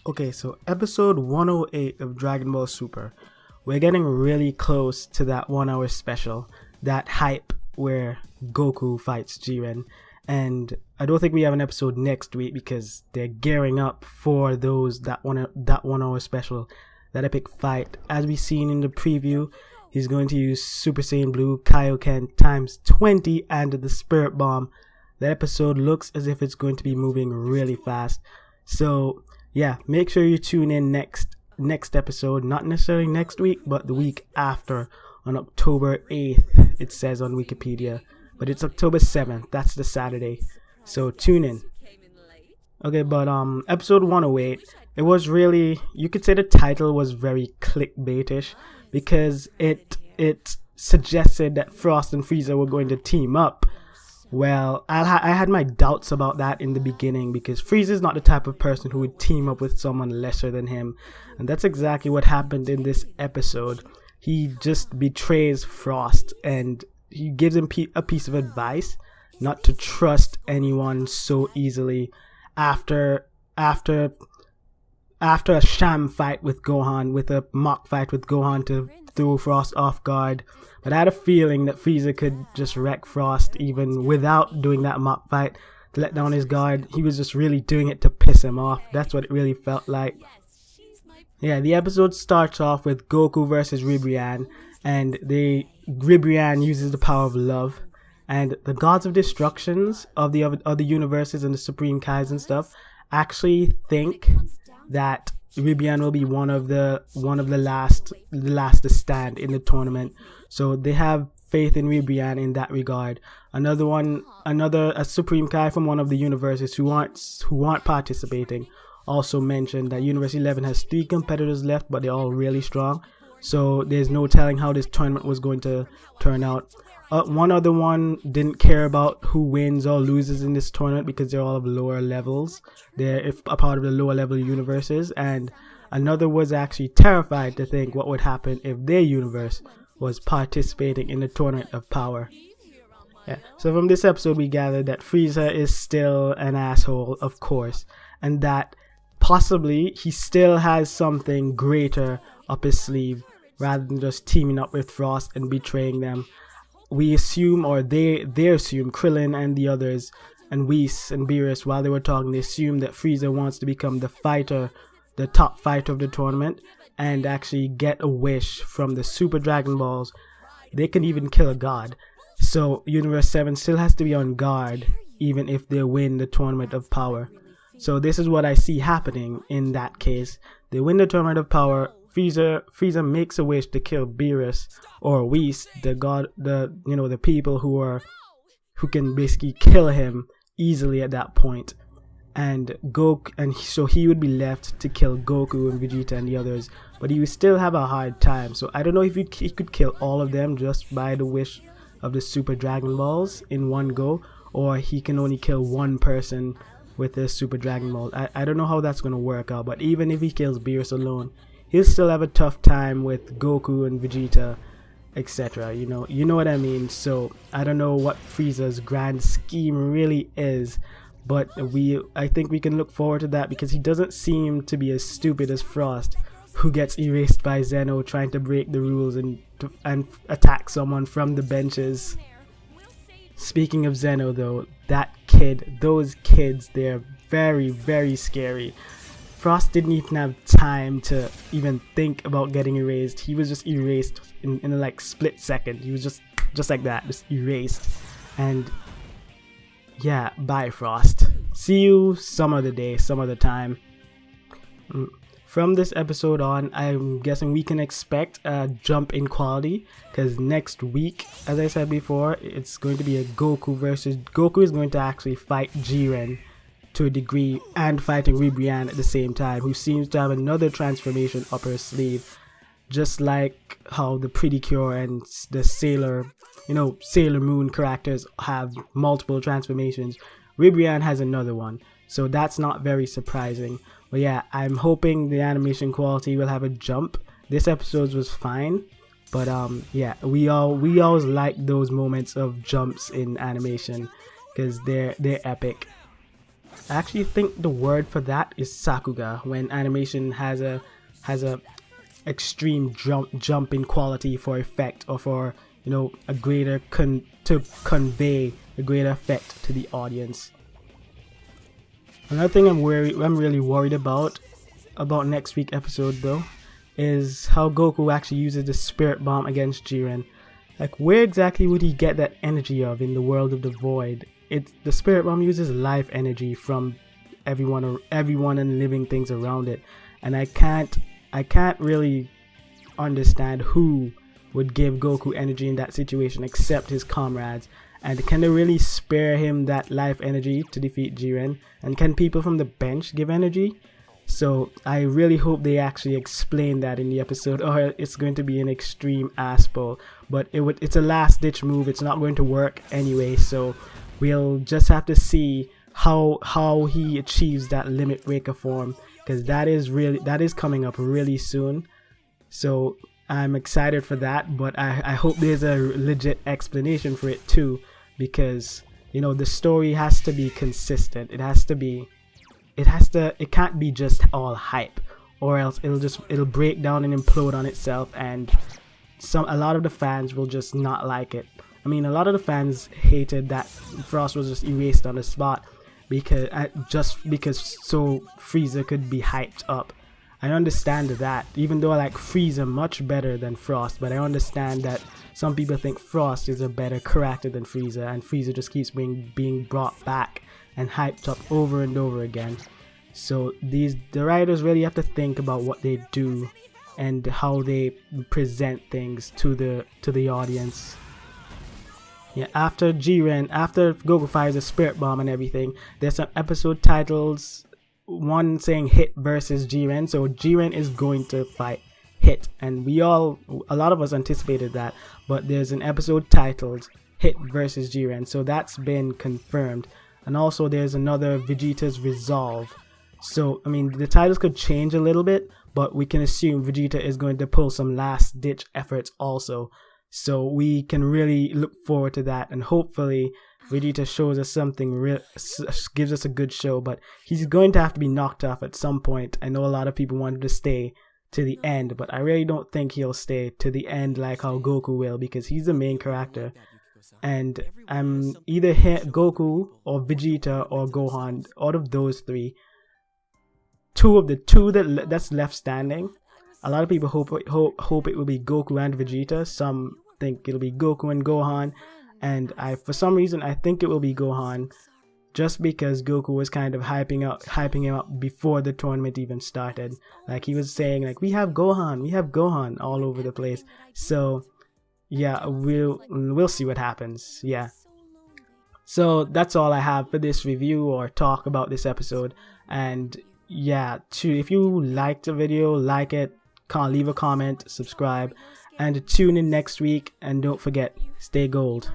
Okay, so episode 108 of Dragon Ball Super. We're getting really close to that 1 hour special, that hype where Goku fights Jiren. And I don't think we have an episode next week because they're gearing up for that one hour special, that epic fight. As we seen in the preview, he's going to use Super Saiyan Blue Kaioken times 20 and the Spirit Bomb. The episode looks as if it's going to be moving really fast. So yeah, make sure you tune in next episode, not necessarily next week, but the week after, on October 8th, it says on Wikipedia, but it's October 7th, that's the Saturday, so tune in. Okay, but episode 108, it was really, you could say the title was very clickbaitish, because it suggested that Frost and Frieza were going to team up. Well, I had my doubts about that in the beginning because Frieza is not the type of person who would team up with someone lesser than him. And that's exactly what happened in this episode. He just betrays Frost and he gives him a piece of advice not to trust anyone so easily after a sham fight with Gohan, with a mock fight with Gohan to throw Frost off guard. But I had a feeling that Frieza could just wreck Frost even without doing that mock fight to let down his guard. He was just really doing it to piss him off. That's what it really felt like. Yeah, the episode starts off with Goku versus Ribrianne, and Ribrianne uses the power of love, and the gods of destructions of the other universes and the Supreme Kais and stuff actually think that Ribrianne will be one of the last to stand in the tournament. So they have faith in Ribrianne in that regard. A Supreme Kai from one of the universes who aren't participating also mentioned that Universe 11 has 3 competitors left, but they're all really strong. So there's no telling how this tournament was going to turn out. One other one didn't care about who wins or loses in this tournament because they're all of lower levels. They're a part of the lower level universes. And another was actually terrified to think what would happen if their universe was participating in the tournament of power. Yeah. So from this episode we gathered that Frieza is still an asshole, of course, and that possibly he still has something greater up his sleeve rather than just teaming up with Frost and betraying them. We assume, or they assume, Krillin and the others, and Whis and Beerus, while they were talking, they assume that Frieza wants to become the top fighter of the tournament, and actually get a wish from the Super Dragon Balls. They can even kill a god. So Universe 7 still has to be on guard, even if they win the tournament of power. So this is what I see happening in that case. They win the tournament of power. Frieza makes a wish to kill Beerus or Whis, the people who can basically kill him easily at that point. And so he would be left to kill Goku and Vegeta and the others, but he would still have a hard time. So I don't know if he could kill all of them just by the wish of the Super Dragon Balls in one go, or he can only kill one person with the Super Dragon Ball. I don't know how that's going to work out, but even if he kills Beerus alone, he'll still have a tough time with Goku and Vegeta, etc. You know what I mean. So I don't know what Frieza's grand scheme really is, but I think we can look forward to that because he doesn't seem to be as stupid as Frost, who gets erased by Zeno trying to break the rules and attack someone from the benches. Speaking of Zeno though, those kids, they're very, very scary. Frost didn't even have time to even think about getting erased. He was just erased in a split second. He was just like that, just erased. And yeah, bye Frost. See you some other day, some other time. From this episode on, I'm guessing we can expect a jump in quality, because next week, as I said before, it's going to be a Goku is going to actually fight Jiren to a degree, and fighting Ribrianne at the same time, who seems to have another transformation up her sleeve, just like how the Pretty Cure and the Sailor Moon characters have multiple transformations. Ribrianne has another one, so that's not very surprising. But yeah, I'm hoping the animation quality will have a jump. This episode was fine, but yeah, we always like those moments of jumps in animation because they're epic. I actually think the word for that is sakuga, when animation has a extreme jump in quality for effect, or for, you know, a greater to convey a greater effect to the audience. Another thing I'm really worried about next week's episode though is how Goku actually uses the spirit bomb against Jiren. Like, where exactly would he get that energy of in the world of the void? The spirit bomb uses life energy from everyone and living things around it, and I can't really understand who would give Goku energy in that situation except his comrades. And can they really spare him that life energy to defeat Jiren? And can people from the bench give energy? So I really hope they actually explain that in the episode, or it's going to be an extreme aspo. But it's a last ditch move. It's not going to work anyway, so we'll just have to see how he achieves that limit breaker form, because that is coming up really soon. So I'm excited for that, but I hope there's a legit explanation for it too, because, you know, the story has to be consistent. It can't be just all hype, or else it'll break down and implode on itself, and a lot of the fans will just not like it. I mean, a lot of the fans hated that Frost was just erased on the spot because so Frieza could be hyped up. I understand that, even though I like Frieza much better than Frost, but I understand that some people think Frost is a better character than Frieza, and Frieza just keeps being brought back and hyped up over and over again. So the writers really have to think about what they do and how they present things to the audience. Yeah, after Goku fires a spirit bomb and everything, there's some episode titles. One saying Hit versus Jiren, so Jiren is going to fight Hit, and a lot of us anticipated that, but there's an episode titled Hit versus Jiren, so that's been confirmed. And also there's another Vegeta's Resolve. So I mean, the titles could change a little bit, but we can assume Vegeta is going to pull some last ditch efforts also, so we can really look forward to that, and hopefully Vegeta shows us something real, gives us a good show. But he's going to have to be knocked off at some point. I know a lot of people wanted to stay to the end, but I really don't think he'll stay to the end like how Goku will, because he's the main character, and I'm either Goku or Vegeta or Gohan. Out of those three, two that's left standing, a lot of people hope it will be Goku and Vegeta. Some think it'll be Goku and Gohan, and for some reason I think it will be Gohan, just because Goku was kind of hyping him up before the tournament even started. Like, he was saying, like, we have Gohan all over the place. So yeah, we'll see what happens. Yeah, so that's all I have for this review or talk about this episode. And yeah, if you liked the video, like it, leave a comment, subscribe, and tune in next week, and don't forget, stay gold.